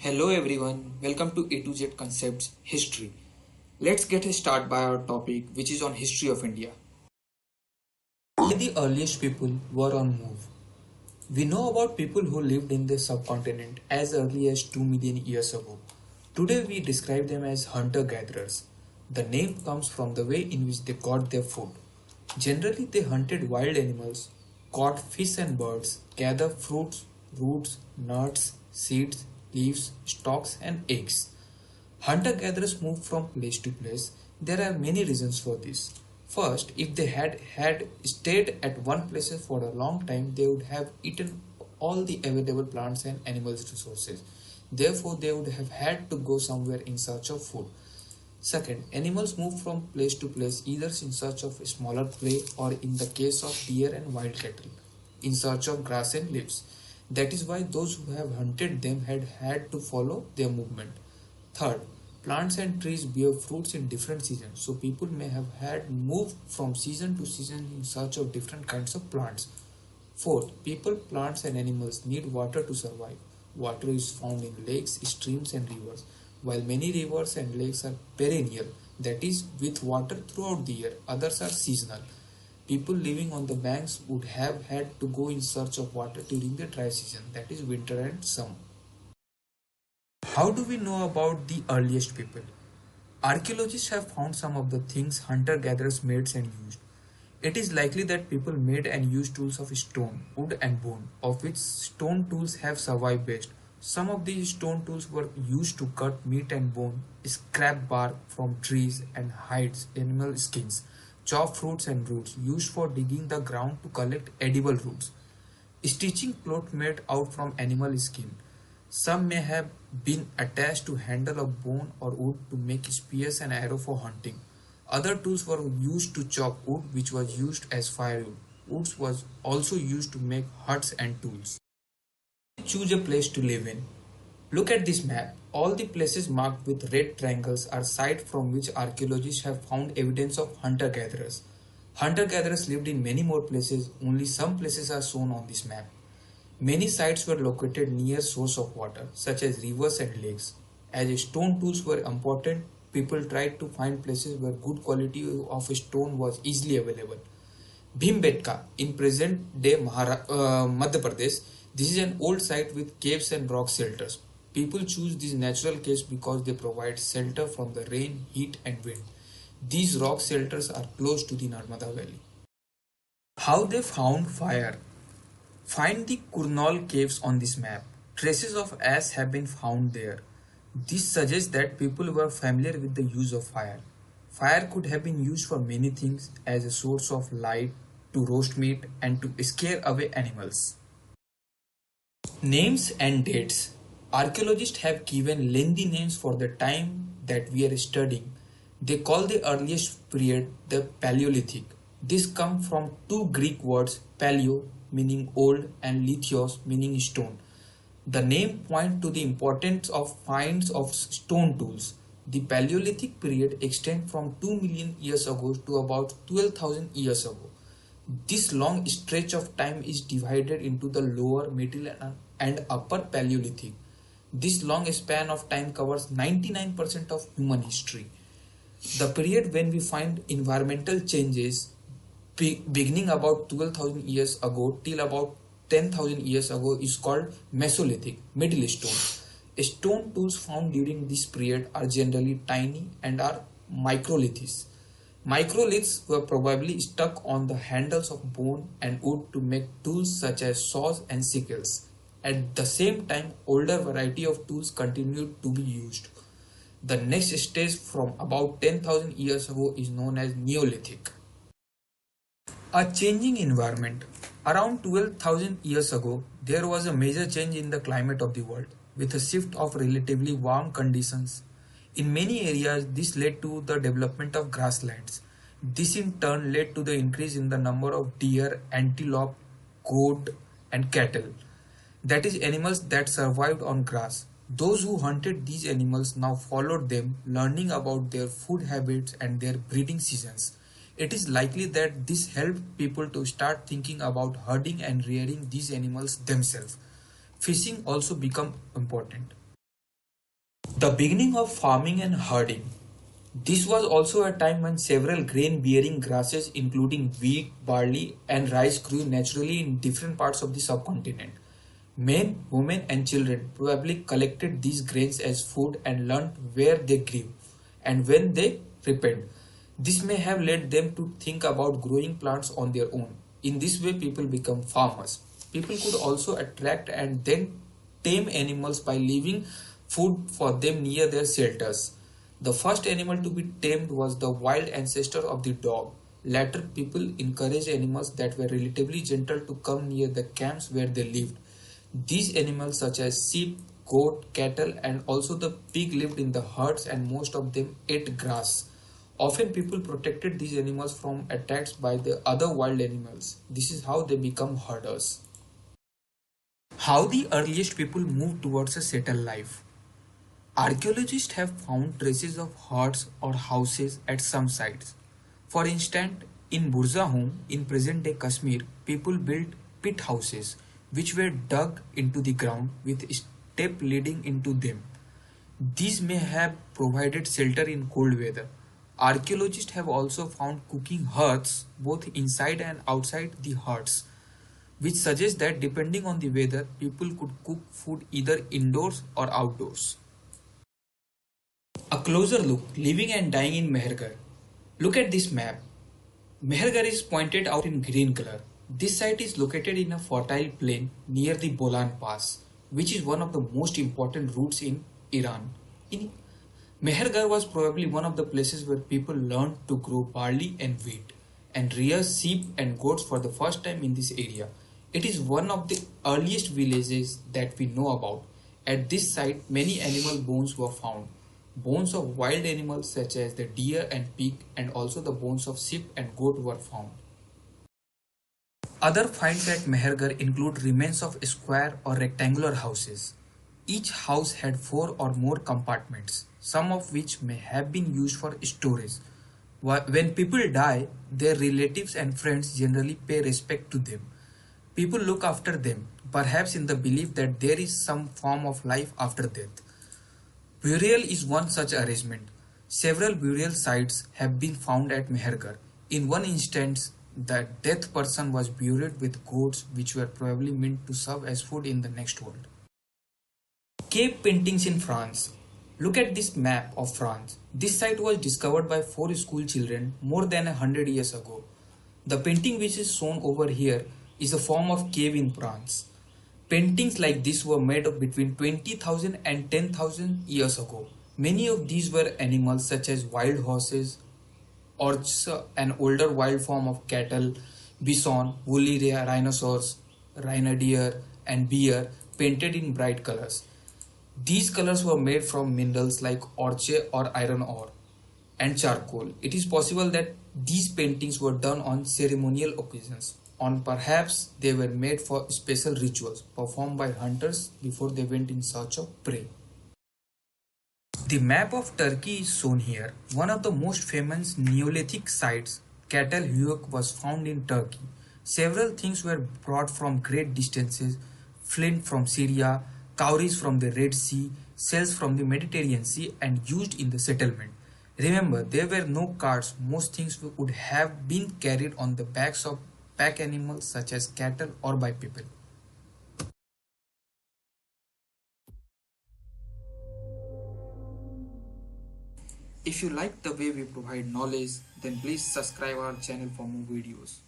Hello everyone, welcome to A to Z Concepts History. Let's get started by our topic which is on history of India. Why the earliest people were on move. We know about people who lived in the subcontinent as early as 2 million years ago. Today we describe them as hunter-gatherers. The name comes from the way in which they got their food. Generally they hunted wild animals, caught fish and birds, gathered fruits, roots, nuts, seeds, leaves, stalks and eggs. Hunter-gatherers move from place to place. There are many reasons for this. First, if they had stayed at one place for a long time, they would have eaten all the available plants and animals resources. Therefore, they would have had to go somewhere in search of food. Second, animals move from place to place either in search of smaller prey or in the case of deer and wild cattle, in search of grass and leaves. That is why those who have hunted them had to follow their movement. Third, plants and trees bear fruits in different seasons, so people may have had moved from season to season in search of different kinds of plants. Fourth, people, plants, and animals need water to survive. Water is found in lakes, streams, and rivers. While many rivers and lakes are perennial, that is, with water throughout the year, others are seasonal. People living on the banks would have had to go in search of water during the dry season, that is, winter and summer. How do we know about the earliest people? Archaeologists have found some of the things hunter-gatherers made and used. It is likely that people made and used tools of stone, wood and bone, of which stone tools have survived best. Some of these stone tools were used to cut meat and bone, scrap bark from trees and hides, animal skins, chop fruits and roots, used for digging the ground to collect edible roots. Stitching cloth made out from animal skin. Some may have been attached to handle of bone or wood to make spears and arrow for hunting. Other tools were used to chop wood, which was used as firewood. Wood was also used to make huts and tools. Choose a place to live in. Look at this map. All the places marked with red triangles are sites from which archaeologists have found evidence of hunter-gatherers. Hunter-gatherers lived in many more places, only some places are shown on this map. Many sites were located near source of water, such as rivers and lakes. As stone tools were important, people tried to find places where good quality of stone was easily available. Bhimbetka in present-day Madhya Pradesh, this is an old site with caves and rock shelters. People choose these natural caves because they provide shelter from the rain, heat and wind. These rock shelters are close to the Narmada Valley. How they found fire. Find the Kurnaul caves on this map. Traces of ash have been found there. This suggests that people were familiar with the use of fire. Fire could have been used for many things as a source of light, to roast meat, and to scare away animals. Names and dates. Archaeologists have given lengthy names for the time that we are studying. They call the earliest period the Paleolithic. This comes from two Greek words, paleo meaning old and lithios meaning stone. The name points to the importance of finds of stone tools. The Paleolithic period extends from 2 million years ago to about 12,000 years ago. This long stretch of time is divided into the lower, middle and upper Paleolithic. This long span of time covers 99% of human history. The period when we find environmental changes beginning about 12,000 years ago till about 10,000 years ago is called Mesolithic, Middle Stone. Stone tools found during this period are generally tiny and are microliths. Microliths were probably stuck on the handles of bone and wood to make tools such as saws and sickles. At the same time, older variety of tools continued to be used. The next stage from about 10,000 years ago is known as Neolithic. A changing environment. Around 12,000 years ago, there was a major change in the climate of the world, with a shift of relatively warm conditions. In many areas, this led to the development of grasslands. This in turn led to the increase in the number of deer, antelope, goat, and cattle. That is, animals that survived on grass. Those who hunted these animals now followed them, learning about their food habits and their breeding seasons. It is likely that this helped people to start thinking about herding and rearing these animals themselves. Fishing also became important. The beginning of farming and herding. This was also a time when several grain bearing grasses, including wheat, barley, and rice, grew naturally in different parts of the subcontinent. Men, women, and children probably collected these grains as food and learned where they grew and when they ripened. This may have led them to think about growing plants on their own. In this way, people become farmers. People could also attract and then tame animals by leaving food for them near their shelters. The first animal to be tamed was the wild ancestor of the dog. Later, people encouraged animals that were relatively gentle to come near the camps where they lived. These animals, such as sheep, goat, cattle, and also the pig, lived in the herds and most of them ate grass. Often, people protected these animals from attacks by the other wild animals. This is how they become herders. How the earliest people moved towards a settled life. Archaeologists have found traces of huts or houses at some sites. For instance, in Burzahom, in present-day Kashmir, people built pit houses, which were dug into the ground with steps leading into them. These may have provided shelter in cold weather. Archaeologists have also found cooking huts both inside and outside the huts, which suggests that depending on the weather, people could cook food either indoors or outdoors. A closer look, living and dying in Mehergarh. Look at this map. Mehergarh is pointed out in green color. This site is located in a fertile plain near the Bolan Pass, which is one of the most important routes in Iran. In Mehergarh was probably one of the places where people learned to grow barley and wheat and rear sheep and goats for the first time in this area. It is one of the earliest villages that we know about. At this site, many animal bones were found. Bones of wild animals such as the deer and pig, and also the bones of sheep and goat were found. Other finds at Mehergarh include remains of square or rectangular houses. Each house had 4 or more compartments, some of which may have been used for storage. When people die, their relatives and friends generally pay respect to them. People look after them, perhaps in the belief that there is some form of life after death. Burial is one such arrangement. Several burial sites have been found at Mehergarh. In one instance, the dead person was buried with goats which were probably meant to serve as food in the next world. Cave paintings in France. Look at this map of France. This site was discovered by 4 school children more than 100 years ago. The painting which is shown over here is a form of cave in France. Paintings like this were made of between 20,000 and 10,000 years ago. Many of these were animals such as wild horses, orcs, an older wild form of cattle, bison, woolly rhinoceros, reindeer, and bear painted in bright colors. These colors were made from minerals like orche or iron ore and charcoal. It is possible that these paintings were done on ceremonial occasions, or perhaps they were made for special rituals performed by hunters before they went in search of prey. The map of Turkey is shown here. One of the most famous Neolithic sites, Cattle Huyuk, was found in Turkey. Several things were brought from great distances: flint from Syria, cowries from the Red Sea, shells from the Mediterranean Sea, and used in the settlement. Remember, there were no carts. Most things would have been carried on the backs of pack animals such as cattle or by people. If you like the way we provide knowledge, then please subscribe our channel for more videos.